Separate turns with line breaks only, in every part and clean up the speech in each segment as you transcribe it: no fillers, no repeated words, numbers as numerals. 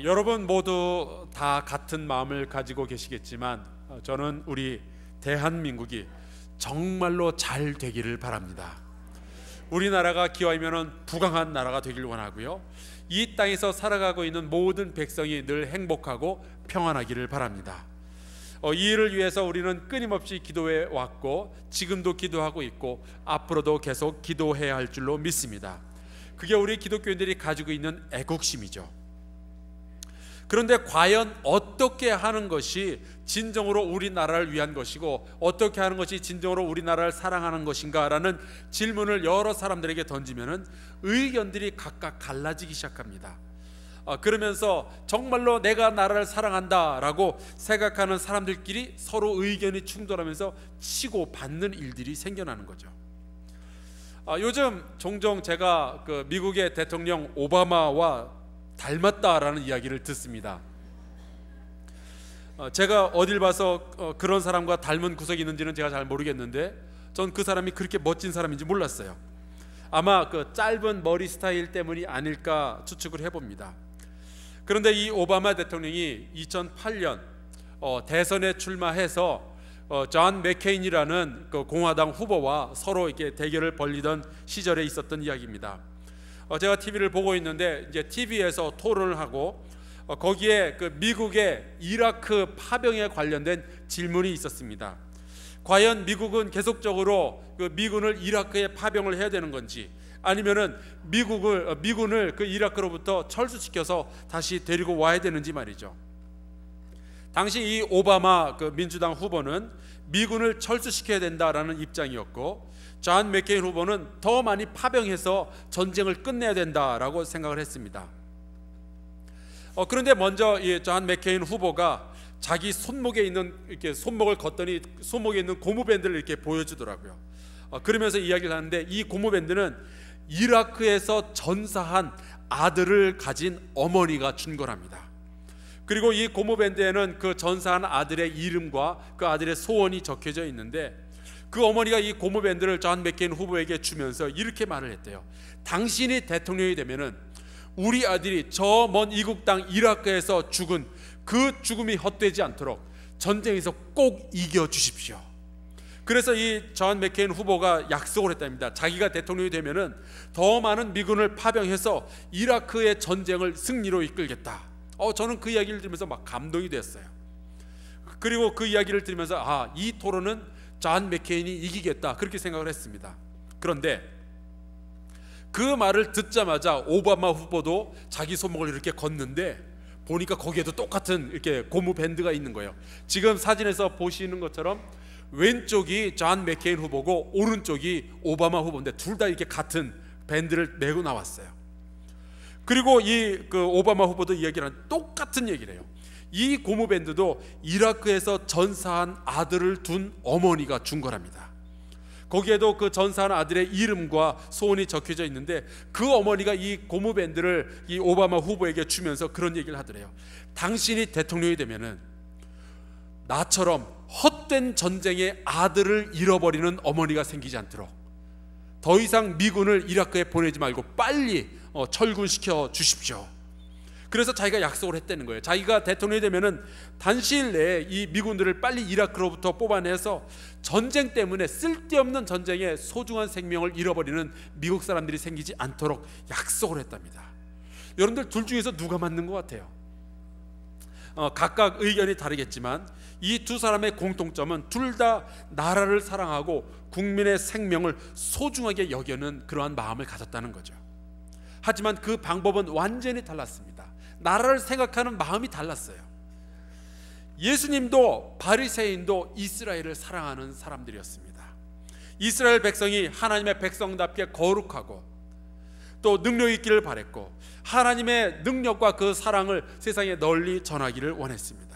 여러분 모두 다 같은 마음을 가지고 계시겠지만 저는 우리 대한민국이 정말로 잘 되기를 바랍니다. 우리나라가 기왕이면 부강한 나라가 되길 원하고요, 이 땅에서 살아가고 있는 모든 백성이 늘 행복하고 평안하기를 바랍니다. 이 일을 위해서 우리는 끊임없이 기도해 왔고 지금도 기도하고 있고 앞으로도 계속 기도해야 할 줄로 믿습니다. 그게 우리 기독교인들이 가지고 있는 애국심이죠. 그런데 과연 어떻게 하는 것이 진정으로 우리나라를 위한 것이고 어떻게 하는 것이 진정으로 우리나라를 사랑하는 것인가 라는 질문을 여러 사람들에게 던지면은 의견들이 각각 갈라지기 시작합니다. 그러면서 정말로 내가 나라를 사랑한다 라고 생각하는 사람들끼리 서로 의견이 충돌하면서 치고 받는 일들이 생겨나는 거죠. 요즘 종종 제가 미국의 대통령 오바마와 닮았다라는 이야기를 듣습니다. 제가 어딜 봐서 그런 사람과 닮은 구석이 있는지는 제가 잘 모르겠는데 전 그 사람이 그렇게 멋진 사람인지 몰랐어요. 아마 그 짧은 머리 스타일 때문이 아닐까 추측을 해봅니다. 그런데 이 오바마 대통령이 2008년 대선에 출마해서 존 맥케인이라는 그 공화당 후보와 서로 이렇게 대결을 벌이던 시절에 있었던 이야기입니다. 제가 TV를 보고 있는데 이제 TV에서 토론을 하고 거기에 그 미국의 이라크 파병에 관련된 질문이 있었습니다. 과연 미국은 계속적으로 그 미군을 이라크에 파병을 해야 되는 건지, 아니면은 미군을 그 이라크로부터 철수시켜서 다시 데리고 와야 되는지 말이죠. 당시 이 오바마 그 민주당 후보는 미군을 철수시켜야 된다라는 입장이었고, 존 맥케인 후보는 더 많이 파병해서 전쟁을 끝내야 된다라고 생각을 했습니다. 그런데 먼저 이 존 맥케인 후보가 자기 손목에 있는, 이렇게 손목을 걷더니 손목에 있는 고무밴드를 이렇게 보여주더라고요. 그러면서 이야기를 하는데 이 고무밴드는 이라크에서 전사한 아들을 가진 어머니가 준 거랍니다. 그리고 이 고무밴드에는 그 전사한 아들의 이름과 그 아들의 소원이 적혀져 있는데, 그 어머니가 이 고무밴드를 존 맥케인 후보에게 주면서 이렇게 말을 했대요. 당신이 대통령이 되면은 우리 아들이 저 먼 이국 땅 이라크에서 죽은 그 죽음이 헛되지 않도록 전쟁에서 꼭 이겨 주십시오. 그래서 이 존 맥케인 후보가 약속을 했답니다. 자기가 대통령이 되면은 더 많은 미군을 파병해서 이라크의 전쟁을 승리로 이끌겠다. 저는 그 이야기를 들으면서 막 감동이 됐어요. 그리고 그 이야기를 들으면서 이 토론은 존 맥케인이 이기겠다, 그렇게 생각을 했습니다. 그런데 그 말을 듣자마자 오바마 후보도 자기 손목을 이렇게 걷는데 보니까 거기에도 똑같은 이렇게 고무 밴드가 있는 거예요. 지금 사진에서 보시는 것처럼 왼쪽이 존 맥케인 후보고 오른쪽이 오바마 후보인데 둘 다 이렇게 같은 밴드를 메고 나왔어요. 그리고 그 오바마 후보도 이야기를 하는 똑같은 얘기를 해요. 이 고무밴드도 이라크에서 전사한 아들을 둔 어머니가 준 거랍니다. 거기에도 그 전사한 아들의 이름과 소원이 적혀져 있는데 그 어머니가 이 고무밴드를 이 오바마 후보에게 주면서 그런 얘기를 하더래요. 당신이 대통령이 되면은 나처럼 헛된 전쟁에 아들을 잃어버리는 어머니가 생기지 않도록 더 이상 미군을 이라크에 보내지 말고 빨리 철군시켜 주십시오. 그래서 자기가 약속을 했다는 거예요. 자기가 대통령이 되면은 단시일 내에 이 미군들을 빨리 이라크로부터 뽑아내서 전쟁 때문에 쓸데없는 전쟁에 소중한 생명을 잃어버리는 미국 사람들이 생기지 않도록 약속을 했답니다. 여러분들 둘 중에서 누가 맞는 것 같아요? 각각 의견이 다르겠지만 이 두 사람의 공통점은 둘 다 나라를 사랑하고 국민의 생명을 소중하게 여기는 그러한 마음을 가졌다는 거죠. 하지만 그 방법은 완전히 달랐습니다. 나라를 생각하는 마음이 달랐어요. 예수님도 바리새인도 이스라엘을 사랑하는 사람들이었습니다. 이스라엘 백성이 하나님의 백성답게 거룩하고 또 능력 있기를 바랬고 하나님의 능력과 그 사랑을 세상에 널리 전하기를 원했습니다.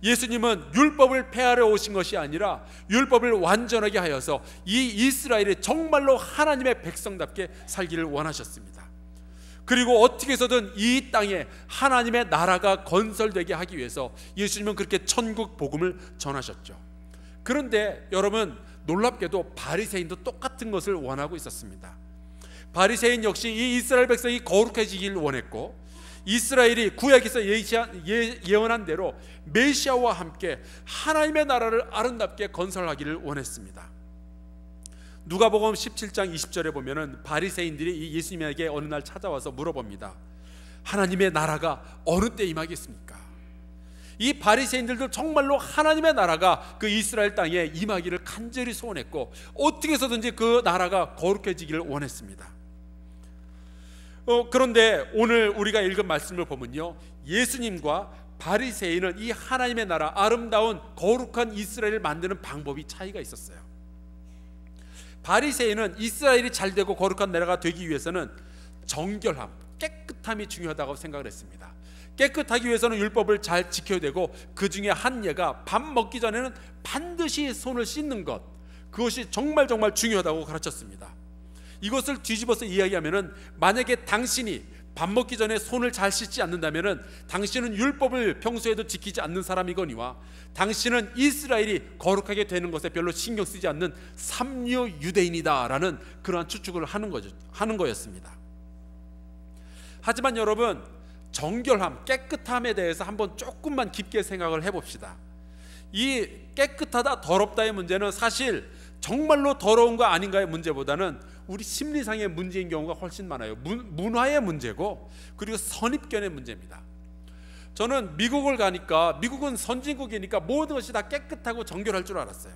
예수님은 율법을 폐하러 오신 것이 아니라 율법을 완전하게 하여서 이 이스라엘이 정말로 하나님의 백성답게 살기를 원하셨습니다. 그리고 어떻게 해서든 이 땅에 하나님의 나라가 건설되게 하기 위해서 예수님은 그렇게 천국 복음을 전하셨죠. 그런데 여러분, 놀랍게도 바리새인도 똑같은 것을 원하고 있었습니다. 바리새인 역시 이 이스라엘 백성이 거룩해지기를 원했고 이스라엘이 구약에서 예언한 대로 메시아와 함께 하나님의 나라를 아름답게 건설하기를 원했습니다. 누가복음 17장 20절에 보면은 바리새인들이 이 예수님에게 어느 날 찾아와서 물어봅니다. 하나님의 나라가 어느 때 임하겠습니까? 이 바리새인들도 정말로 하나님의 나라가 그 이스라엘 땅에 임하기를 간절히 소원했고 어떻게 해서든지 그 나라가 거룩해지기를 원했습니다. 그런데 오늘 우리가 읽은 말씀을 보면요, 예수님과 바리새인은 이 하나님의 나라, 아름다운 거룩한 이스라엘을 만드는 방법이 차이가 있었어요. 바리새인은 이스라엘이 잘되고 거룩한 나라가 되기 위해서는 정결함, 깨끗함이 중요하다고 생각을 했습니다. 깨끗하기 위해서는 율법을 잘 지켜야 되고 그 중에 한 예가 밥 먹기 전에는 반드시 손을 씻는 것, 그것이 정말 중요하다고 가르쳤습니다. 이것을 뒤집어서 이야기하면은 만약에 당신이 밥 먹기 전에 손을 잘 씻지 않는다면은 당신은 율법을 평소에도 지키지 않는 사람이거니와 당신은 이스라엘이 거룩하게 되는 것에 별로 신경 쓰지 않는 삼류 유대인이다라는 그러한 추측을 하는 거였습니다. 하지만 여러분, 정결함, 깨끗함에 대해서 한번 조금만 깊게 생각을 해봅시다. 이 깨끗하다, 더럽다의 문제는 사실 정말로 더러운가 아닌가의 문제보다는 우리 심리상의 문제인 경우가 훨씬 많아요. 문화의 문제고 그리고 선입견의 문제입니다. 저는 미국을 가니까, 미국은 선진국이니까 모든 것이 다 깨끗하고 정결할 줄 알았어요.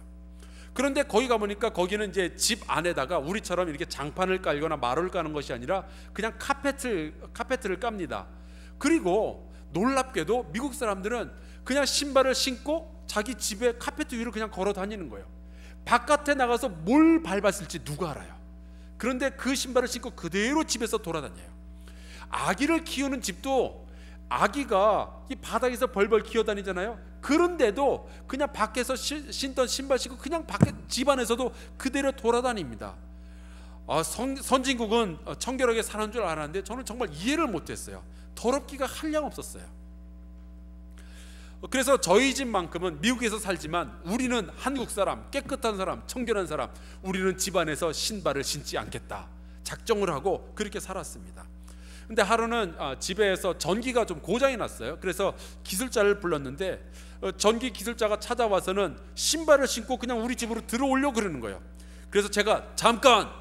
그런데 거기 가보니까 거기는 이제 집 안에다가 우리처럼 이렇게 장판을 깔거나 마루를 까는 것이 아니라 그냥 카페트를 깝니다. 그리고 놀랍게도 미국 사람들은 그냥 신발을 신고 자기 집에 카페트 위로 그냥 걸어 다니는 거예요. 바깥에 나가서 뭘 밟았을지 누가 알아요? 그런데 그 신발을 신고 그대로 집에서 돌아다녀요. 아기를 키우는 집도 아기가 이 바닥에서 벌벌 기어다니잖아요. 그런데도 그냥 밖에서 신던 신발 신고 그냥 밖에 집 안에서도 그대로 돌아다닙니다. 선진국은 청결하게 사는 줄 알았는데 저는 정말 이해를 못했어요. 더럽기가 한량 없었어요. 그래서 저희 집만큼은 미국에서 살지만 우리는 한국 사람, 깨끗한 사람, 청결한 사람, 우리는 집안에서 신발을 신지 않겠다 작정을 하고 그렇게 살았습니다. 근데 하루는 집에서 전기가 좀 고장이 났어요. 그래서 기술자를 불렀는데 전기 기술자가 찾아와서는 신발을 신고 그냥 우리 집으로 들어오려고 그러는 거예요. 그래서 제가 잠깐,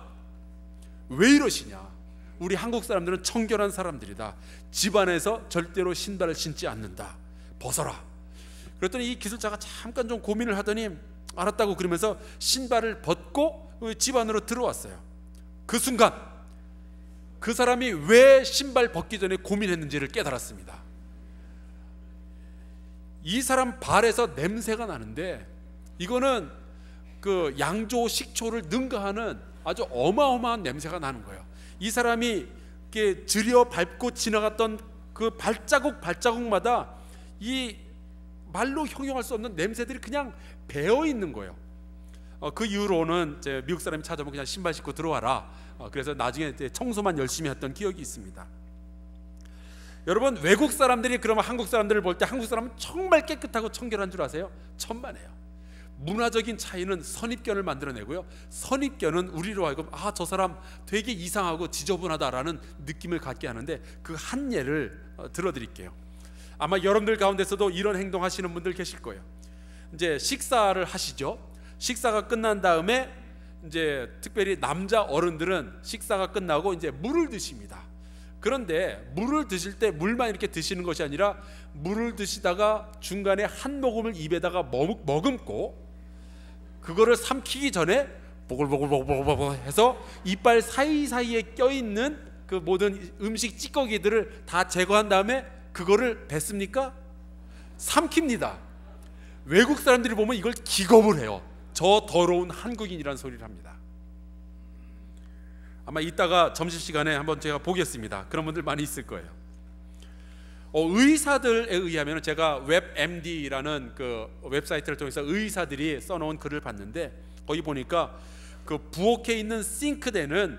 왜 이러시냐, 우리 한국 사람들은 청결한 사람들이다, 집안에서 절대로 신발을 신지 않는다, 벗어라. 그랬더니 이 기술자가 잠깐 좀 고민을 하더니 알았다고 그러면서 신발을 벗고 집 안으로 들어왔어요. 그 순간 그 사람이 왜 신발 벗기 전에 고민했는지를 깨달았습니다. 이 사람 발에서 냄새가 나는데 이거는 그 양조 식초를 능가하는 아주 어마어마한 냄새가 나는 거예요. 이 사람이 이렇게 들여 밟고 지나갔던 그 발자국마다 이 말로 형용할 수 없는 냄새들이 그냥 배어 있는 거예요. 그 이후로는 이제 미국 사람이 찾아오면 그냥 신발 신고 들어와라. 그래서 나중에 이제 청소만 열심히 했던 기억이 있습니다. 여러분, 외국 사람들이 그러면 한국 사람들을 볼 때 한국 사람은 정말 깨끗하고 청결한 줄 아세요? 천만에요. 문화적인 차이는 선입견을 만들어내고요, 선입견은 우리로 하여금 저 사람 되게 이상하고 지저분하다라는 느낌을 갖게 하는데 그 한 예를 들어드릴게요. 아마 여러분들 가운데서도 이런 행동하시는 분들 계실 거예요. 이제 식사를 하시죠. 식사가 끝난 다음에 이제 특별히 남자 어른들은 식사가 끝나고 이제 물을 드십니다. 그런데 물을 드실 때 물만 이렇게 드시는 것이 아니라 물을 드시다가 중간에 한 모금을 입에다가 머금고 그거를 삼키기 전에 보글보글 해서 이빨 사이사이에 껴있는 그 모든 음식 찌꺼기들을 다 제거한 다음에 그거를 뱉습니까? 삼킵니다. 외국 사람들이 보면 이걸 기겁을 해요. 저 더러운 한국인이라는 소리를 합니다. 아마 이따가 점심시간에 한번 제가 보겠습니다. 그런 분들 많이 있을 거예요. 의사들에 의하면 제가 웹MD라는 그 웹사이트를 통해서 의사들이 써놓은 글을 봤는데 거기 보니까 그 부엌에 있는 싱크대는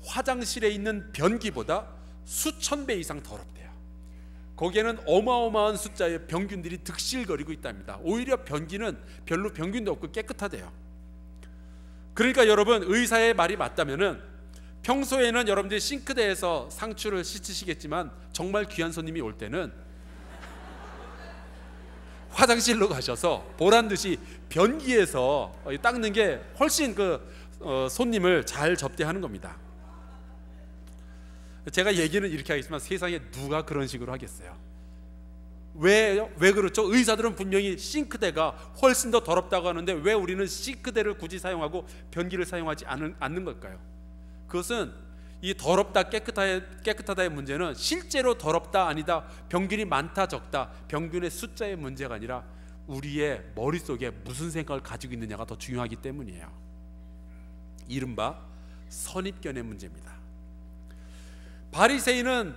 화장실에 있는 변기보다 수천 배 이상 더럽대요. 거기에는 어마어마한 숫자의 병균들이 득실거리고 있답니다. 오히려 변기는 별로 병균도 없고 깨끗하대요. 그러니까 여러분, 의사의 말이 맞다면은 평소에는 여러분들이 싱크대에서 상추를 씻으시겠지만 정말 귀한 손님이 올 때는 화장실로 가셔서 보란듯이 변기에서 닦는 게 훨씬 손님을 잘 접대하는 겁니다. 제가 얘기는 이렇게 하겠지만 세상에 누가 그런 식으로 하겠어요? 왜 그렇죠? 의사들은 분명히 싱크대가 훨씬 더 더럽다고 하는데 왜 우리는 싱크대를 굳이 사용하고 변기를 사용하지 않는 걸까요? 그것은 이 더럽다 깨끗하다의 문제는 실제로 더럽다 아니다, 병균이 많다 적다, 병균의 숫자의 문제가 아니라 우리의 머릿속에 무슨 생각을 가지고 있느냐가 더 중요하기 때문이에요. 이른바 선입견의 문제입니다. 바리새인은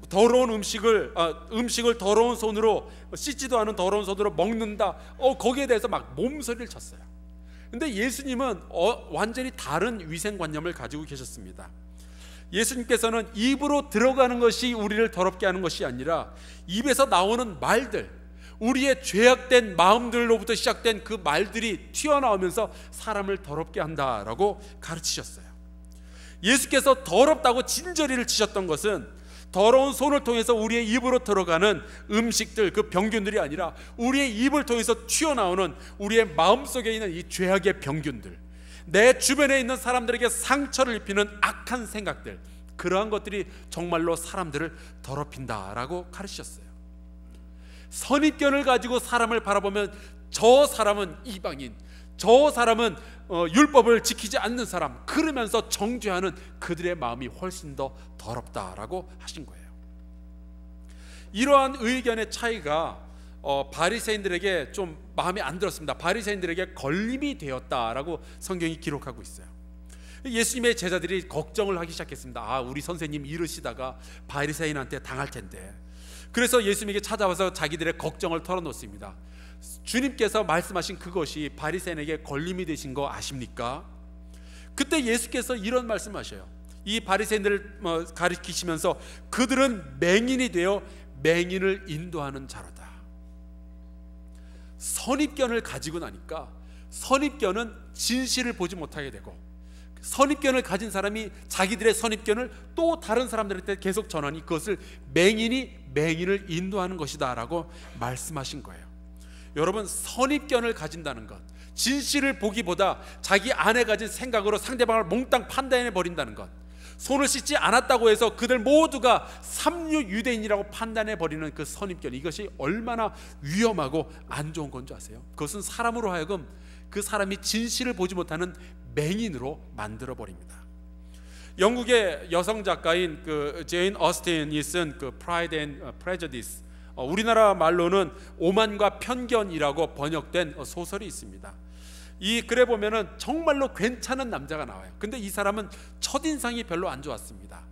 더러운 음식을 더러운 손으로, 씻지도 않은 더러운 손으로 먹는다, 거기에 대해서 막 몸서리를 쳤어요. 근데 예수님은 완전히 다른 위생관념을 가지고 계셨습니다. 예수님께서는 입으로 들어가는 것이 우리를 더럽게 하는 것이 아니라 입에서 나오는 말들, 우리의 죄악된 마음들로부터 시작된 그 말들이 튀어나오면서 사람을 더럽게 한다라고 가르치셨어요. 예수께서 더럽다고 진저리를 치셨던 것은 더러운 손을 통해서 우리의 입으로 들어가는 음식들, 그 병균들이 아니라 우리의 입을 통해서 튀어나오는 우리의 마음속에 있는 이 죄악의 병균들, 내 주변에 있는 사람들에게 상처를 입히는 악한 생각들, 그러한 것들이 정말로 사람들을 더럽힌다라고 가르치셨어요. 선입견을 가지고 사람을 바라보면 저 사람은 이방인, 저 사람은 율법을 지키지 않는 사람, 그러면서 정죄하는 그들의 마음이 훨씬 더 더럽다라고 하신 거예요. 이러한 의견의 차이가 바리새인들에게 좀 마음에 안 들었습니다. 바리새인들에게 걸림이 되었다라고 성경이 기록하고 있어요. 예수님의 제자들이 걱정을 하기 시작했습니다. 우리 선생님 이러시다가 바리새인한테 당할 텐데. 그래서 예수님에게 찾아와서 자기들의 걱정을 털어놓습니다. 주님께서 말씀하신 그것이 바리새인에게 걸림이 되신 거 아십니까? 그때 예수께서 이런 말씀하셔요. 이 바리새인들을 가리키시면서 그들은 맹인이 되어 맹인을 인도하는 자로다. 선입견을 가지고 나니까 선입견은 진실을 보지 못하게 되고, 선입견을 가진 사람이 자기들의 선입견을 또 다른 사람들한테 계속 전하니 그것을 맹인이 맹인을 인도하는 것이다 라고 말씀하신 거예요. 여러분, 선입견을 가진다는 것, 진실을 보기보다 자기 안에 가진 생각으로 상대방을 몽땅 판단해 버린다는 것, 손을 씻지 않았다고 해서 그들 모두가 삼류 유대인이라고 판단해 버리는 그 선입견, 이것이 얼마나 위험하고 안 좋은 건 줄 아세요? 그것은 사람으로 하여금 그 사람이 진실을 보지 못하는 맹인으로 만들어 버립니다. 영국의 여성 작가인 제인 어스틴이 쓴 Pride and Prejudice, 우리나라 말로는 오만과 편견이라고 번역된 소설이 있습니다. 이 글에 보면은 정말로 괜찮은 남자가 나와요. 근데 이 사람은 첫인상이 별로 안 좋았습니다.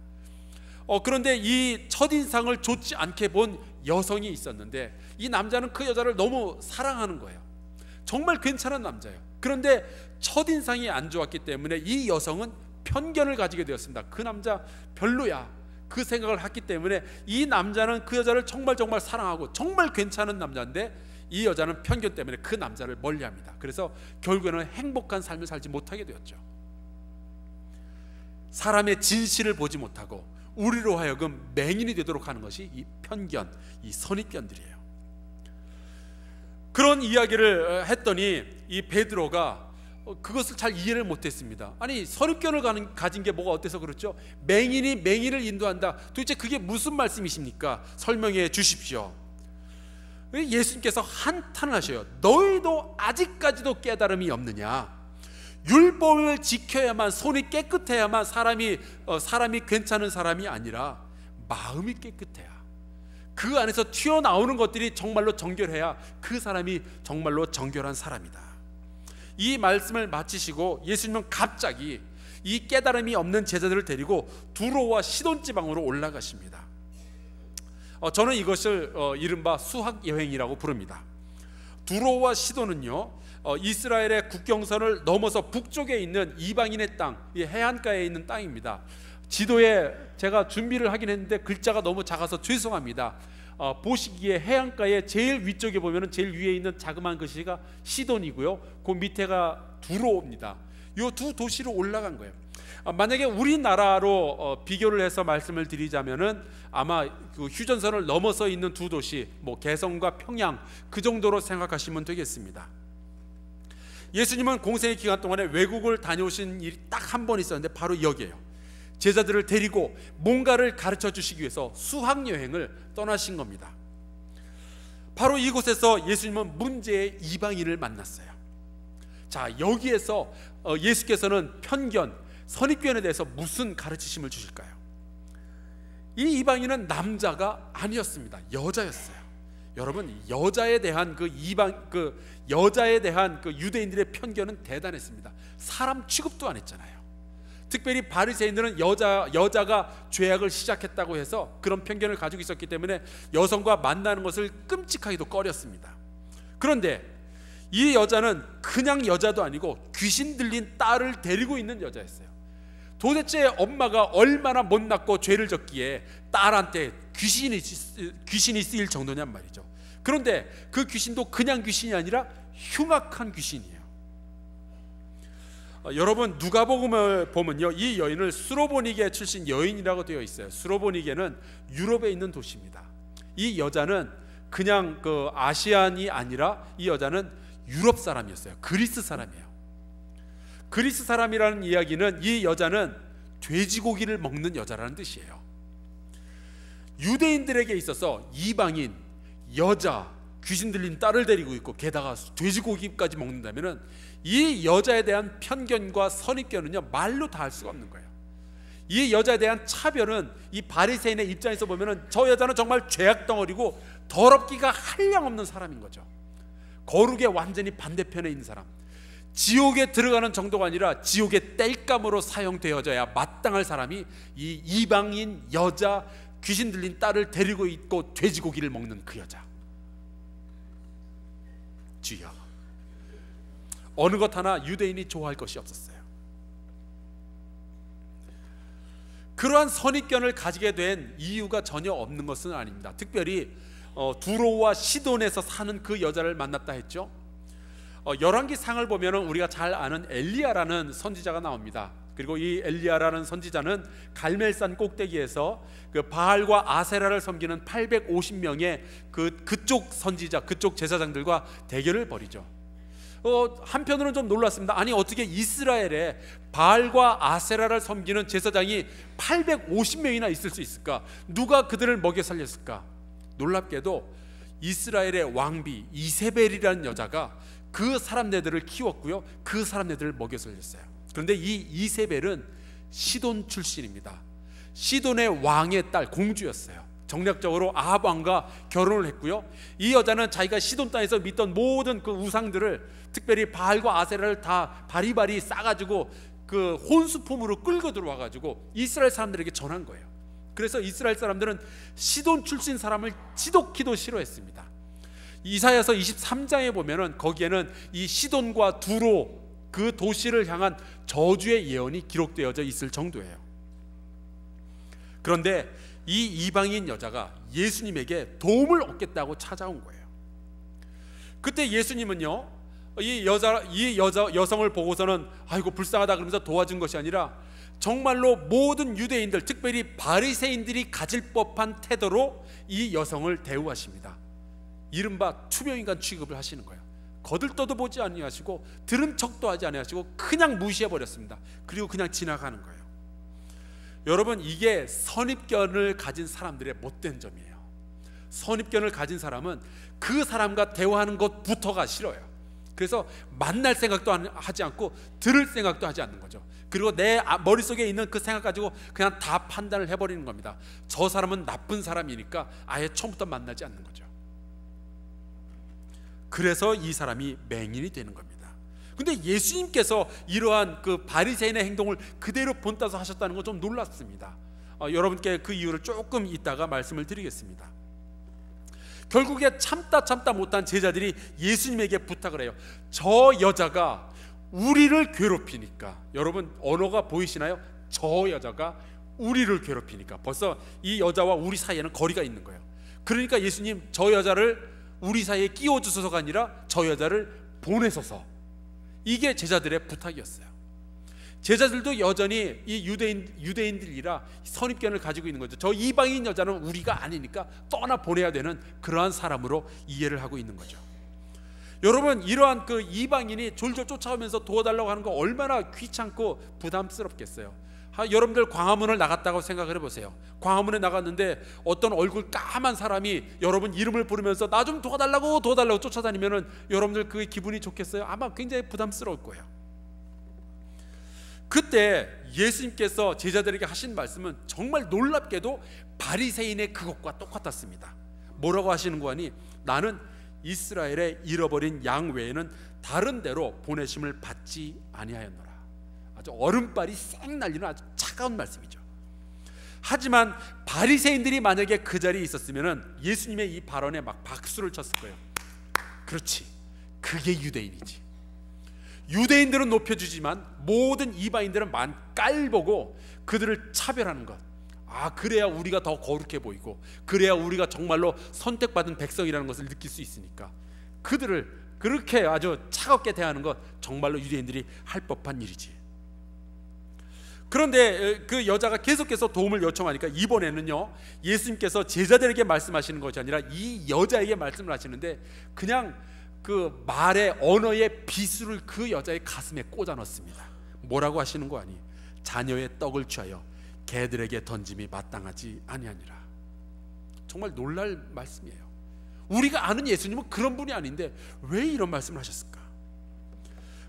그런데 이 첫인상을 좋지 않게 본 여성이 있었는데 이 남자는 그 여자를 너무 사랑하는 거예요. 정말 괜찮은 남자예요. 그런데 첫인상이 안 좋았기 때문에 이 여성은 편견을 가지게 되었습니다. 그 남자 별로야, 그 생각을 했기 때문에 이 남자는 그 여자를 정말 사랑하고 정말 괜찮은 남자인데 이 여자는 편견 때문에 그 남자를 멀리합니다. 그래서 결국에는 행복한 삶을 살지 못하게 되었죠. 사람의 진실을 보지 못하고 우리로 하여금 맹인이 되도록 하는 것이 이 편견, 이 선입견들이에요. 그런 이야기를 했더니 이 베드로가 그것을 잘 이해를 못했습니다. 아니, 선입견을 가진 게 뭐가 어때서 그렇죠? 맹인이 맹인을 인도한다, 도대체 그게 무슨 말씀이십니까? 설명해 주십시오. 예수님께서 한탄을 하셔요. 너희도 아직까지도 깨달음이 없느냐? 율법을 지켜야만, 손이 깨끗해야만 사람이 괜찮은 사람이 아니라 마음이 깨끗해야, 그 안에서 튀어나오는 것들이 정말로 정결해야 그 사람이 정말로 정결한 사람이다. 이 말씀을 마치시고 예수님은 갑자기 이 깨달음이 없는 제자들을 데리고 두로와 시돈 지방으로 올라가십니다. 저는 이것을 이른바 수학 여행이라고 부릅니다. 두로와 시돈은요, 이스라엘의 국경선을 넘어서 북쪽에 있는 이방인의 땅, 해안가에 있는 땅입니다. 지도에 제가 준비를 하긴 했는데 글자가 너무 작아서 죄송합니다. 보시기에 해안가의 제일 위쪽에 보면 제일 위에 있는 자그마한 글씨가 시돈이고요, 그 밑에가 두로입니다. 이 두 도시로 올라간 거예요. 만약에 우리나라로 비교를 해서 말씀을 드리자면은 아마 그 휴전선을 넘어서 있는 두 도시, 뭐 개성과 평양, 그 정도로 생각하시면 되겠습니다. 예수님은 공생의 기간 동안에 외국을 다녀오신 일이 딱 한 번 있었는데 바로 여기에요. 제자들을 데리고 뭔가를 가르쳐 주시기 위해서 수학여행을 떠나신 겁니다. 바로 이곳에서 예수님은 문제의 이방인을 만났어요. 자, 여기에서 예수께서는 편견, 선입견에 대해서 무슨 가르치심을 주실까요? 이 이방인은 남자가 아니었습니다. 여자였어요. 여러분, 여자에 대한 그 유대인들의 편견은 대단했습니다. 사람 취급도 안 했잖아요. 특별히 바리새인들은 여자가 죄악을 시작했다고 해서 그런 편견을 가지고 있었기 때문에 여성과 만나는 것을 끔찍하게도 꺼렸습니다. 그런데 이 여자는 그냥 여자도 아니고 귀신 들린 딸을 데리고 있는 여자였어요. 도대체 엄마가 얼마나 못났고 죄를 졌기에 딸한테 귀신이 쓰일 정도냔 말이죠. 그런데 그 귀신도 그냥 귀신이 아니라 흉악한 귀신이에요. 여러분, 누가복음을 보면요, 이 여인을 수로보니게 출신 여인이라고 되어 있어요. 수로보니게는 유럽에 있는 도시입니다. 이 여자는 그냥 그 아시안이 아니라 이 여자는 유럽 사람이었어요. 그리스 사람이에요. 그리스 사람이라는 이야기는 이 여자는 돼지고기를 먹는 여자라는 뜻이에요. 유대인들에게 있어서 이방인, 여자, 귀신 들린 딸을 데리고 있고 게다가 돼지고기까지 먹는다면은 이 여자에 대한 편견과 선입견은요, 말로 다 할 수가 없는 거예요. 이 여자에 대한 차별은 이 바리새인의 입장에서 보면은 저 여자는 정말 죄악 덩어리고 더럽기가 한량없는 사람인 거죠. 거룩의 완전히 반대편에 있는 사람, 지옥에 들어가는 정도가 아니라 지옥의 땔감으로 사용되어져야 마땅할 사람이 이 이방인 여자, 귀신 들린 딸을 데리고 있고 돼지고기를 먹는 그 여자. 주여, 어느 것 하나 유대인이 좋아할 것이 없었어요. 그러한 선입견을 가지게 된 이유가 전혀 없는 것은 아닙니다. 특별히 두로와 시돈에서 사는 그 여자를 만났다 했죠. 열왕기상을 보면 우리가 잘 아는 엘리야라는 선지자가 나옵니다. 그리고 이 엘리야라는 선지자는 갈멜산 꼭대기에서 그 바알과 아세라를 섬기는 850명의 그쪽 선지자, 그쪽 제사장들과 대결을 벌이죠. 한편으로는 좀 놀랐습니다. 아니, 어떻게 이스라엘에 바알과 아세라를 섬기는 제사장이 850명이나 있을 수 있을까? 누가 그들을 먹여 살렸을까? 놀랍게도 이스라엘의 왕비 이세벨이라는 여자가 그 사람네들을 키웠고요, 그 사람네들을 먹여 살렸어요. 그런데 이 이세벨은 시돈 출신입니다. 시돈의 왕의 딸, 공주였어요. 정략적으로 아합 왕과 결혼을 했고요, 이 여자는 자기가 시돈 땅에서 믿던 모든 그 우상들을, 특별히 바알과 아세라를 다 바리바리 싸가지고 그 혼수품으로 끌고 들어와가지고 이스라엘 사람들에게 전한 거예요. 그래서 이스라엘 사람들은 시돈 출신 사람을 지독히도 싫어했습니다. 이사야서 23장에 보면은 거기에는 이 시돈과 두로 그 도시를 향한 저주의 예언이 기록되어져 있을 정도예요. 그런데 이 이방인 여자가 예수님에게 도움을 얻겠다고 찾아온 거예요. 그때 예수님은요, 이 여성을 보고서는 아이고 불쌍하다 그러면서 도와준 것이 아니라 정말로 모든 유대인들, 특별히 바리새인들이 가질 법한 태도로 이 여성을 대우하십니다. 이른바 투명인간 취급을 하시는 거예요. 거들떠도 보지 아니하시고 들은 척도 하지 아니하시고 그냥 무시해버렸습니다. 그리고 그냥 지나가는 거예요. 여러분, 이게 선입견을 가진 사람들의 못된 점이에요. 선입견을 가진 사람은 그 사람과 대화하는 것부터가 싫어요. 그래서 만날 생각도 하지 않고 들을 생각도 하지 않는 거죠. 그리고 내 머릿속에 있는 그 생각 가지고 그냥 다 판단을 해버리는 겁니다. 저 사람은 나쁜 사람이니까 아예 처음부터 만나지 않는 거죠. 그래서 이 사람이 맹인이 되는 겁니다. 근데 예수님께서 이러한 그 바리새인의 행동을 그대로 본따서 하셨다는 건 좀 놀랐습니다. 여러분께 그 이유를 조금 이따가 말씀을 드리겠습니다. 결국에 참다 못한 제자들이 예수님에게 부탁을 해요. 저 여자가 우리를 괴롭히니까. 여러분, 언어가 보이시나요? 저 여자가 우리를 괴롭히니까. 벌써 이 여자와 우리 사이에는 거리가 있는 거예요. 그러니까 예수님, 저 여자를 우리 사이에 끼워주소서가 아니라 저 여자를 보내소서. 이게 제자들의 부탁이었어요. 제자들도 여전히 이 유대인들이라 선입견을 가지고 있는 거죠. 저 이방인 여자는 우리가 아니니까 떠나 보내야 되는 그러한 사람으로 이해를 하고 있는 거죠. 여러분, 이러한 그 이방인이 졸졸 쫓아오면서 도와달라고 하는 거 얼마나 귀찮고 부담스럽겠어요. 여러분들 광화문을 나갔다고 생각을 해보세요. 광화문에 나갔는데 어떤 얼굴 까만 사람이 여러분 이름을 부르면서 나 좀 도와달라고 쫓아다니면은 여러분들 그 기분이 좋겠어요? 아마 굉장히 부담스러울 거예요. 그때 예수님께서 제자들에게 하신 말씀은 정말 놀랍게도 바리새인의 그것과 똑같았습니다. 뭐라고 하시는 거니? 나는 이스라엘의 잃어버린 양 외에는 다른 데로 보내심을 받지 아니하였노라. 아주 얼음발이 쌩 날리는 아주 차가운 말씀이죠. 하지만 바리새인들이 만약에 그 자리에 있었으면 예수님의 이 발언에 막 박수를 쳤을 거예요. 그렇지, 그게 유대인이지. 유대인들은 높여주지만 모든 이방인들은 깔보고 그들을 차별하는 것. 그래야 우리가 더 거룩해 보이고, 그래야 우리가 정말로 선택받은 백성이라는 것을 느낄 수 있으니까 그들을 그렇게 아주 차갑게 대하는 것, 정말로 유대인들이 할 법한 일이지. 그런데 그 여자가 계속해서 도움을 요청하니까 이번에는요, 예수님께서 제자들에게 말씀하시는 것이 아니라 이 여자에게 말씀을 하시는데, 그냥 그 말의 언어의 비수를 그 여자의 가슴에 꽂아 넣습니다. 뭐라고 하시는 거 아니? 자녀의 떡을 취하여 개들에게 던짐이 마땅하지 아니하니라. 정말 놀랄 말씀이에요. 우리가 아는 예수님은 그런 분이 아닌데 왜 이런 말씀을 하셨을까?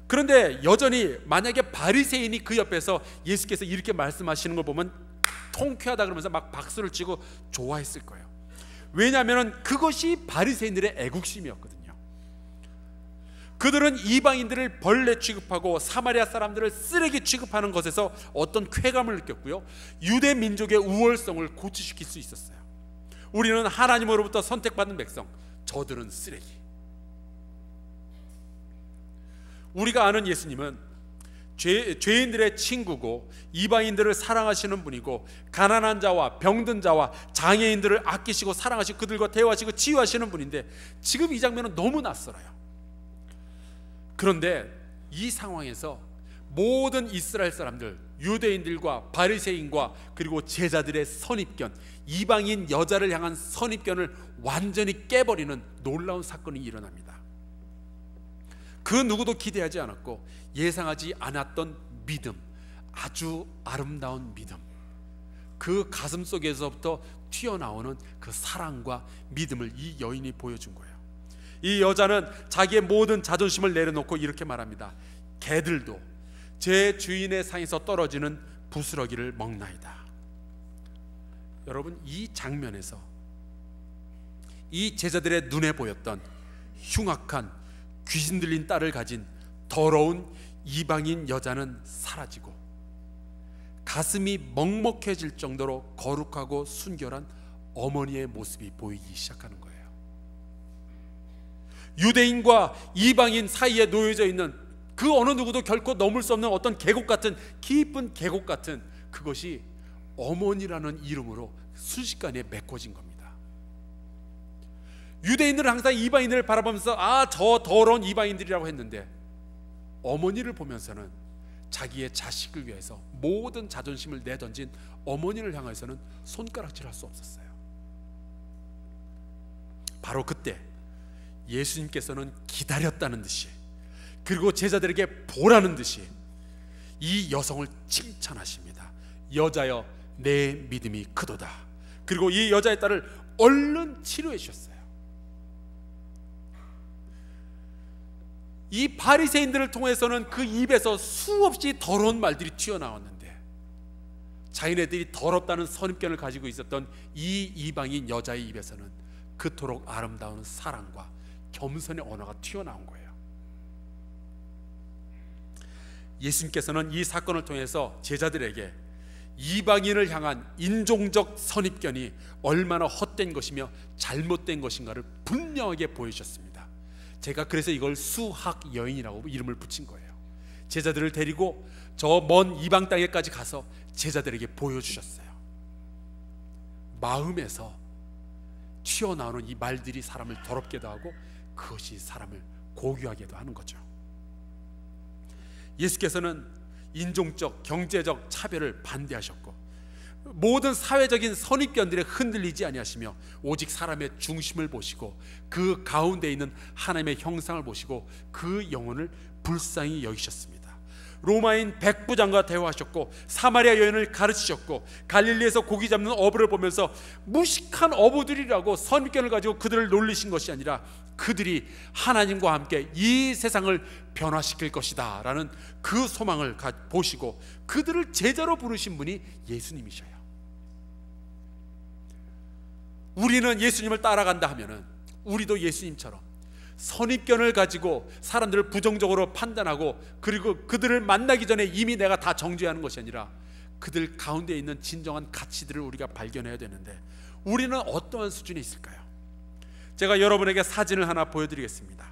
그런데 여전히 만약에 바리새인이 그 옆에서 예수께서 이렇게 말씀하시는 걸 보면 통쾌하다 그러면서 막 박수를 치고 좋아했을 거예요. 왜냐하면 그것이 바리새인들의 애국심이었거든요. 그들은 이방인들을 벌레 취급하고 사마리아 사람들을 쓰레기 취급하는 것에서 어떤 쾌감을 느꼈고요, 유대 민족의 우월성을 고취시킬 수 있었어요. 우리는 하나님으로부터 선택받은 백성, 저들은 쓰레기. 우리가 아는 예수님은 죄인들의 친구고 이방인들을 사랑하시는 분이고, 가난한 자와 병든 자와 장애인들을 아끼시고 사랑하시고 그들과 대화하시고 치유하시는 분인데, 지금 이 장면은 너무 낯설어요. 그런데 이 상황에서 모든 이스라엘 사람들, 유대인들과 바리새인과 그리고 제자들의 선입견, 이방인 여자를 향한 선입견을 완전히 깨버리는 놀라운 사건이 일어납니다. 그 누구도 기대하지 않았고 예상하지 않았던 믿음, 아주 아름다운 믿음, 그 가슴 속에서부터 튀어나오는 그 사랑과 믿음을 이 여인이 보여준 거예요. 이 여자는 자기의 모든 자존심을 내려놓고 이렇게 말합니다. 개들도 제 주인의 상에서 떨어지는 부스러기를 먹나이다. 여러분, 이 장면에서 이 제자들의 눈에 보였던 흉악한 귀신 들린 딸을 가진 더러운 이방인 여자는 사라지고, 가슴이 먹먹해질 정도로 거룩하고 순결한 어머니의 모습이 보이기 시작하는 거예요. 유대인과 이방인 사이에 놓여져 있는 그 어느 누구도 결코 넘을 수 없는 어떤 계곡 같은, 깊은 계곡 같은 그것이 어머니라는 이름으로 순식간에 메꿔진 겁니다. 유대인들은 항상 이방인들을 바라보면서 저 더러운 이방인들이라고 했는데, 어머니를 보면서는 자기의 자식을 위해서 모든 자존심을 내던진 어머니를 향해서는 손가락질할 수 없었어요. 바로 그때 예수님께서는 기다렸다는 듯이, 그리고 제자들에게 보라는 듯이 이 여성을 칭찬하십니다. 여자여, 내 믿음이 크도다. 그리고 이 여자의 딸을 얼른 치료해 주셨어요. 이 바리새인들을 통해서는 그 입에서 수없이 더러운 말들이 튀어나왔는데, 자기네들이 더럽다는 선입견을 가지고 있었던 이 이방인 여자의 입에서는 그토록 아름다운 사랑과 겸손의 언어가 튀어나온 거예요. 예수님께서는 이 사건을 통해서 제자들에게 이방인을 향한 인종적 선입견이 얼마나 헛된 것이며 잘못된 것인가를 분명하게 보여주셨습니다. 제가 그래서 이걸 수학 여인이라고 이름을 붙인 거예요. 제자들을 데리고 저 먼 이방 땅에까지 가서 제자들에게 보여주셨어요. 마음에서 튀어나오는 이 말들이 사람을 더럽게도 하고 그것이 사람을 고귀하게도 하는 거죠. 예수께서는 인종적, 경제적 차별을 반대하셨고 모든 사회적인 선입견들에 흔들리지 아니하시며 오직 사람의 중심을 보시고 그 가운데 있는 하나님의 형상을 보시고 그 영혼을 불쌍히 여기셨습니다. 로마인 백부장과 대화하셨고 사마리아 여인을 가르치셨고 갈릴리에서 고기 잡는 어부를 보면서 무식한 어부들이라고 선입견을 가지고 그들을 놀리신 것이 아니라 그들이 하나님과 함께 이 세상을 변화시킬 것이다 라는 그 소망을 보시고 그들을 제자로 부르신 분이 예수님이셔요. 우리는 예수님을 따라간다 하면은 우리도 예수님처럼 선입견을 가지고 사람들을 부정적으로 판단하고 그리고 그들을 만나기 전에 이미 내가 다 정죄하는 것이 아니라 그들 가운데 있는 진정한 가치들을 우리가 발견해야 되는데 우리는 어떠한 수준에 있을까요? 제가 여러분에게 사진을 하나 보여드리겠습니다.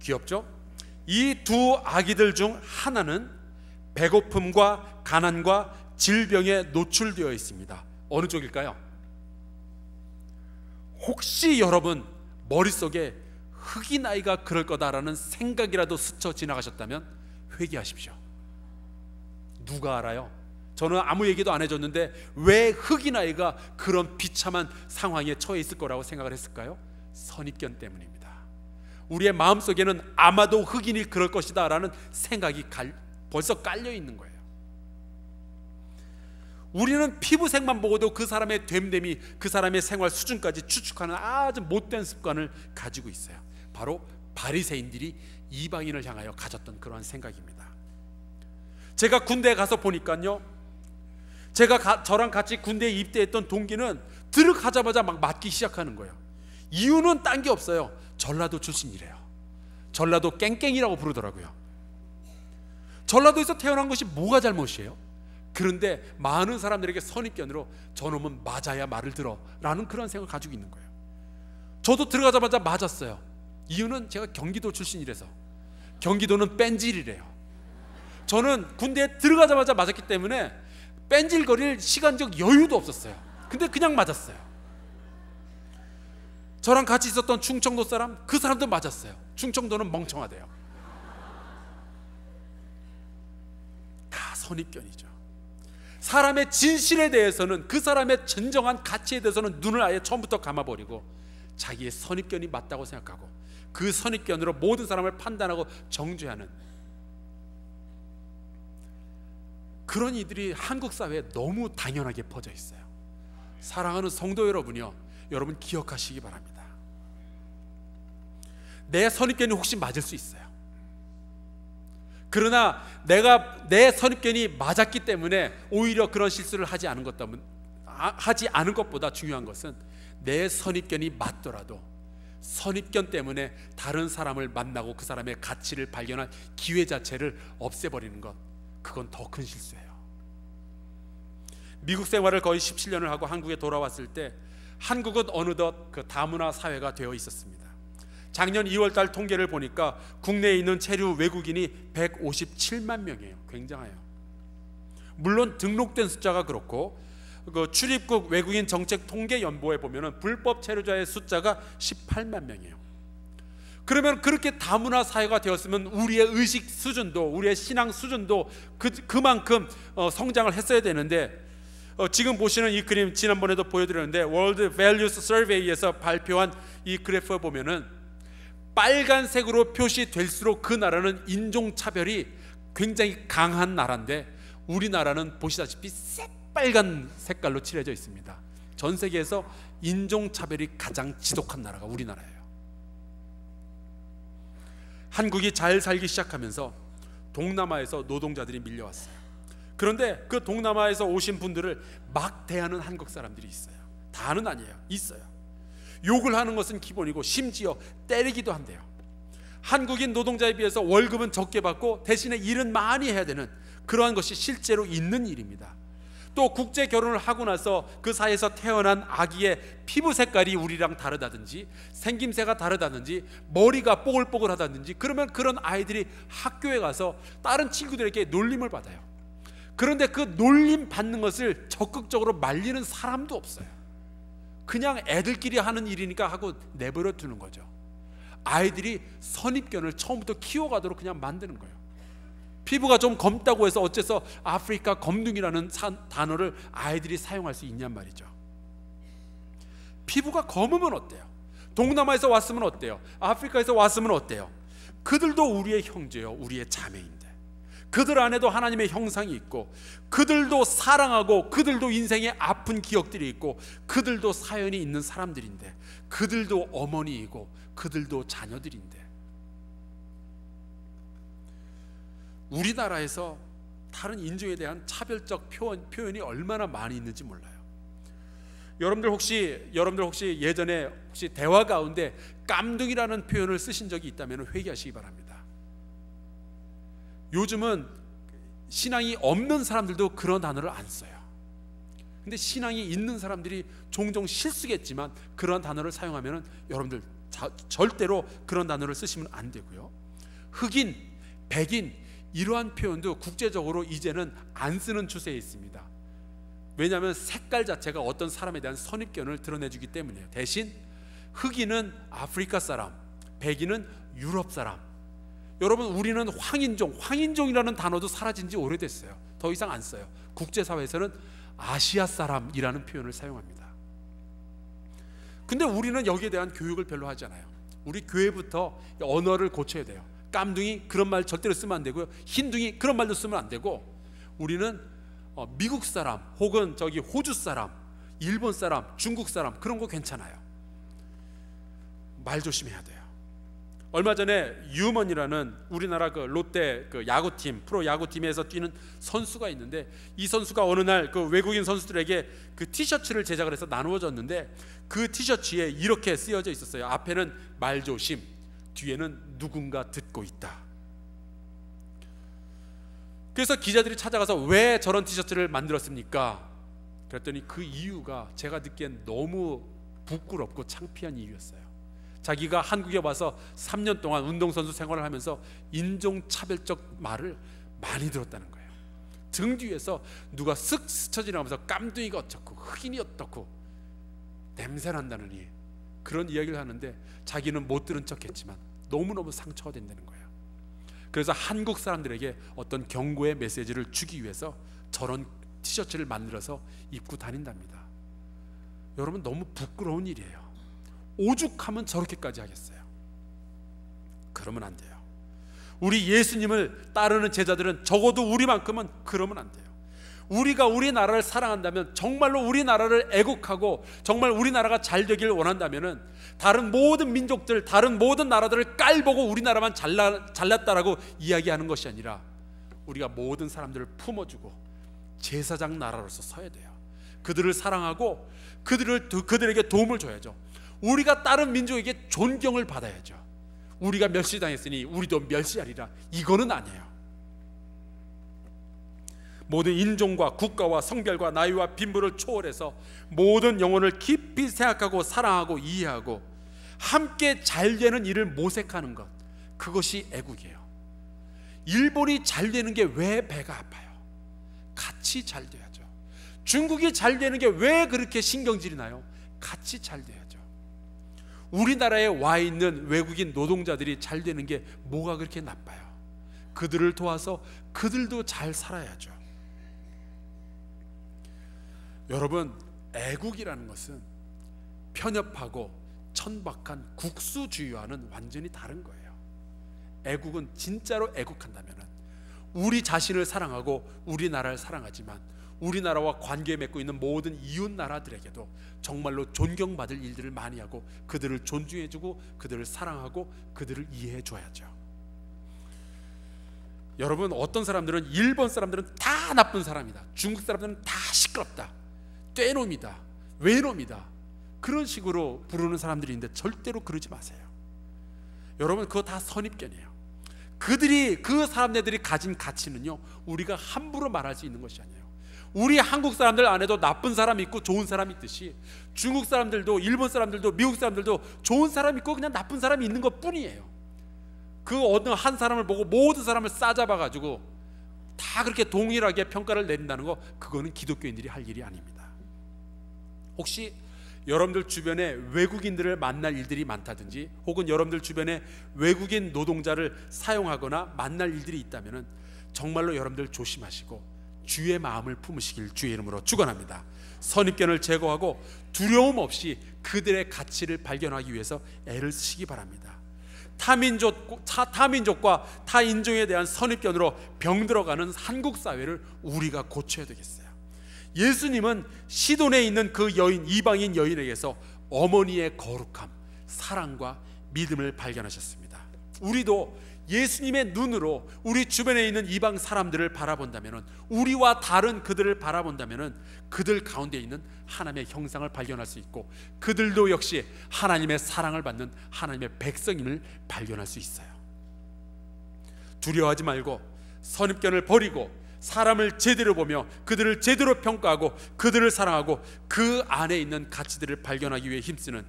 귀엽죠? 이 두 아기들 중 하나는 배고픔과 가난과 질병에 노출되어 있습니다. 어느 쪽일까요? 혹시 여러분 머릿속에 흑인 아이가 그럴 거다라는 생각이라도 스쳐 지나가셨다면 회개하십시오. 누가 알아요? 저는 아무 얘기도 안 해줬는데 왜 흑인 아이가 그런 비참한 상황에 처해 있을 거라고 생각을 했을까요? 선입견 때문입니다. 우리의 마음속에는 아마도 흑인이 그럴 것이다 라는 생각이 벌써 깔려 있는 거예요. 우리는 피부색만 보고도 그 사람의 됨됨이, 그 사람의 생활 수준까지 추측하는 아주 못된 습관을 가지고 있어요. 바로 바리새인들이 이방인을 향하여 가졌던 그러한 생각입니다. 제가 군대에 가서 보니까요, 저랑 같이 군대에 입대했던 동기는 들어가자마자 막 맞기 시작하는 거예요. 이유는 딴 게 없어요. 전라도 출신이래요. 전라도 깽깽이라고 부르더라고요. 전라도에서 태어난 것이 뭐가 잘못이에요? 그런데 많은 사람들에게 선입견으로 저놈은 맞아야 말을 들어 라는 그런 생각을 가지고 있는 거예요. 저도 들어가자마자 맞았어요. 이유는 제가 경기도 출신이라서. 경기도는 뺀질이래요. 저는 군대에 들어가자마자 맞았기 때문에 뺀질거릴 시간적 여유도 없었어요. 근데 그냥 맞았어요. 저랑 같이 있었던 충청도 사람, 그 사람도 맞았어요. 충청도는 멍청하대요. 다 선입견이죠. 사람의 진실에 대해서는, 그 사람의 진정한 가치에 대해서는 눈을 아예 처음부터 감아버리고 자기의 선입견이 맞다고 생각하고 그 선입견으로 모든 사람을 판단하고 정죄하는 그런 이들이 한국 사회에 너무 당연하게 퍼져 있어요. 사랑하는 성도 여러분이요, 여러분 기억하시기 바랍니다. 내 선입견이 혹시 맞을 수 있어요. 그러나 내가 내 선입견이 맞았기 때문에 오히려 그런 실수를 하지 않은 것보다 중요한 것은 내 선입견이 맞더라도 선입견 때문에 다른 사람을 만나고 그 사람의 가치를 발견할 기회 자체를 없애버리는 것, 그건 더 큰 실수예요. 미국 생활을 거의 17년을 하고 한국에 돌아왔을 때 한국은 어느덧 그 다문화 사회가 되어 있었습니다. 작년 2월달 통계를 보니까 국내에 있는 체류 외국인이 157만 명이에요. 굉장해요. 물론 등록된 숫자가 그렇고 그 출입국 외국인 정책 통계 연보에 보면은 불법 체류자의 숫자가 18만 명이에요. 그러면 그렇게 다문화 사회가 되었으면 우리의 의식 수준도, 우리의 신앙 수준도 그만큼 성장을 했어야 되는데 지금 보시는 이 그림 지난번에도 보여드렸는데 World Values Survey에서 발표한 이 그래프에 보면은 빨간색으로 표시될수록 그 나라는 인종차별이 굉장히 강한 나라인데 우리나라는 보시다시피 새빨간 색깔로 칠해져 있습니다. 전 세계에서 인종차별이 가장 지독한 나라가 우리나라예요. 한국이 잘 살기 시작하면서 동남아에서 노동자들이 밀려왔어요. 그런데 그 동남아에서 오신 분들을 막 대하는 한국 사람들이 있어요. 다는 아니에요. 있어요. 욕을 하는 것은 기본이고 심지어 때리기도 한대요. 한국인 노동자에 비해서 월급은 적게 받고 대신에 일은 많이 해야 되는 그러한 것이 실제로 있는 일입니다. 또 국제 결혼을 하고 나서 그 사이에서 태어난 아기의 피부 색깔이 우리랑 다르다든지 생김새가 다르다든지 머리가 뽀글뽀글하다든지 그러면 그런 아이들이 학교에 가서 다른 친구들에게 놀림을 받아요. 그런데 그 놀림 받는 것을 적극적으로 말리는 사람도 없어요. 그냥 애들끼리 하는 일이니까 하고 내버려 두는 거죠. 아이들이 선입견을 처음부터 키워가도록 그냥 만드는 거예요. 피부가 좀 검다고 해서 어째서 아프리카 검둥이라는 단어를 아이들이 사용할 수 있냔 말이죠. 피부가 검으면 어때요? 동남아에서 왔으면 어때요? 아프리카에서 왔으면 어때요? 그들도 우리의 형제요, 우리의 자매인데, 그들 안에도 하나님의 형상이 있고, 그들도 사랑하고, 그들도 인생의 아픈 기억들이 있고, 그들도 사연이 있는 사람들인데, 그들도 어머니이고, 그들도 자녀들인데, 우리나라에서 다른 인종에 대한 차별적 표현이 얼마나 많이 있는지 몰라요. 여러분들 혹시 예전에 혹시 대화 가운데 깜둥이라는 표현을 쓰신 적이 있다면 회개하시기 바랍니다. 요즘은 신앙이 없는 사람들도 그런 단어를 안 써요. 근데 신앙이 있는 사람들이 종종 실수겠지만 그런 단어를 사용하면 여러분들 절대로 그런 단어를 쓰시면 안 되고요. 흑인, 백인 이러한 표현도 국제적으로 이제는 안 쓰는 추세에 있습니다. 왜냐하면 색깔 자체가 어떤 사람에 대한 선입견을 드러내주기 때문이에요. 대신 흑인은 아프리카 사람, 백인은 유럽 사람. 여러분, 우리는 황인종이라는 단어도 사라진 지 오래됐어요. 더 이상 안 써요. 국제사회에서는 아시아 사람이라는 표현을 사용합니다. 근데 우리는 여기에 대한 교육을 별로 하지 않아요. 우리 교회부터 언어를 고쳐야 돼요. 깜둥이 그런 말 절대로 쓰면 안 되고요. 흰둥이 그런 말도 쓰면 안 되고, 우리는 미국 사람 혹은 호주 사람, 일본 사람, 중국 사람 그런 거 괜찮아요. 말 조심해야 돼요. 얼마 전에 유먼이라는 우리나라 롯데 야구팀, 프로 야구팀에서 뛰는 선수가 있는데, 이 선수가 어느 날 외국인 선수들에게 티셔츠를 제작을 해서 나누어 줬는데, 그 티셔츠에 이렇게 쓰여져 있었어요. 앞에는 말 조심, 뒤에는 누군가 듣고 있다. 그래서 기자들이 찾아가서 왜 저런 티셔츠를 만들었습니까? 그랬더니 그 이유가 제가 듣기엔 너무 부끄럽고 창피한 이유였어요. 자기가 한국에 와서 3년 동안 운동선수 생활을 하면서 인종차별적 말을 많이 들었다는 거예요. 등 뒤에서 누가 쓱 스쳐 지나가면서 깜둥이가 어쩌고 흑인이 어떻고 냄새난다느니 그런 이야기를 하는데, 자기는 못 들은 척했지만 너무너무 상처가 된다는 거예요. 그래서 한국 사람들에게 어떤 경고의 메시지를 주기 위해서 저런 티셔츠를 만들어서 입고 다닌답니다. 여러분, 너무 부끄러운 일이에요. 오죽하면 저렇게까지 하겠어요. 그러면 안 돼요. 우리 예수님을 따르는 제자들은 적어도 우리만큼은 그러면 안 돼요. 우리가 우리나라를 사랑한다면, 정말로 우리나라를 애국하고 정말 우리나라가 잘 되길 원한다면, 다른 모든 민족들, 다른 모든 나라들을 깔보고 우리나라만 잘났다라고 이야기하는 것이 아니라, 우리가 모든 사람들을 품어주고 제사장 나라로서 서야 돼요. 그들을 사랑하고 그들에게 도움을 줘야죠. 우리가 다른 민족에게 존경을 받아야죠. 우리가 멸시당했으니 우리도 멸시하리라, 이거는 아니에요. 모든 인종과 국가와 성별과 나이와 빈부를 초월해서 모든 영혼을 깊이 생각하고 사랑하고 이해하고 함께 잘 되는 일을 모색하는 것, 그것이 애국이에요. 일본이 잘 되는 게 왜 배가 아파요? 같이 잘 돼야죠. 중국이 잘 되는 게 왜 그렇게 신경질이 나요? 같이 잘 돼야죠. 우리나라에 와 있는 외국인 노동자들이 잘 되는 게 뭐가 그렇게 나빠요? 그들을 도와서 그들도 잘 살아야죠. 여러분, 애국이라는 것은 편협하고 천박한 국수주의와는 완전히 다른 거예요. 애국은 진짜로 애국한다면 우리 자신을 사랑하고 우리나라를 사랑하지만 우리나라와 관계 맺고 있는 모든 이웃 나라들에게도 정말로 존경받을 일들을 많이 하고 그들을 존중해주고 그들을 사랑하고 그들을 이해해줘야죠. 여러분, 어떤 사람들은 일본 사람들은 다 나쁜 사람이다, 중국 사람들은 다 시끄럽다, 떼놈이다, 외놈이다, 그런 식으로 부르는 사람들이 있는데 절대로 그러지 마세요. 여러분, 그거 다 선입견이에요. 그 사람들이 가진 가치는요, 우리가 함부로 말할 수 있는 것이 아니에요. 우리 한국 사람들 안에도 나쁜 사람이 있고 좋은 사람이 있듯이 중국 사람들도, 일본 사람들도, 미국 사람들도 좋은 사람이 있고 그냥 나쁜 사람이 있는 것 뿐이에요. 그 어느 한 사람을 보고 모든 사람을 싸잡아가지고 다 그렇게 동일하게 평가를 내린다는 거, 그거는 기독교인들이 할 일이 아닙니다. 혹시 여러분들 주변에 외국인들을 만날 일들이 많다든지, 혹은 여러분들 주변에 외국인 노동자를 사용하거나 만날 일들이 있다면 정말로 여러분들 조심하시고 주의 마음을 품으시길 주의 이름으로 축원합니다. 선입견을 제거하고 두려움 없이 그들의 가치를 발견하기 위해서 애를 쓰시기 바랍니다. 타민족과 타인종에 대한 선입견으로 병들어가는 한국 사회를 우리가 고쳐야 되겠어요. 예수님은 시돈에 있는 그 여인, 이방인 여인에게서 어머니의 거룩함, 사랑과 믿음을 발견하셨습니다. 우리도 예수님의 눈으로 우리 주변에 있는 이방 사람들을 바라본다면, 우리와 다른 그들을 바라본다면 그들 가운데 있는 하나님의 형상을 발견할 수 있고, 그들도 역시 하나님의 사랑을 받는 하나님의 백성임을 발견할 수 있어요. 두려워하지 말고 선입견을 버리고 사람을 제대로 보며 그들을 제대로 평가하고 그들을 사랑하고 그 안에 있는 가치들을 발견하기 위해 힘쓰는,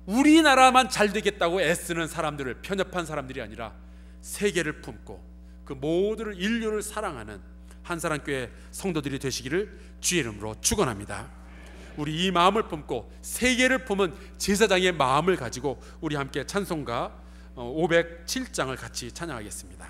우리나라만 잘 되겠다고 애쓰는 사람들을, 편협한 사람들이 아니라 세계를 품고 그 모든 인류를 사랑하는 한사랑교회 성도들이 되시기를 주의 이름으로 축원합니다. 우리 이 마음을 품고 세계를 품은 제사장의 마음을 가지고 우리 함께 찬송가 507장을 같이 찬양하겠습니다.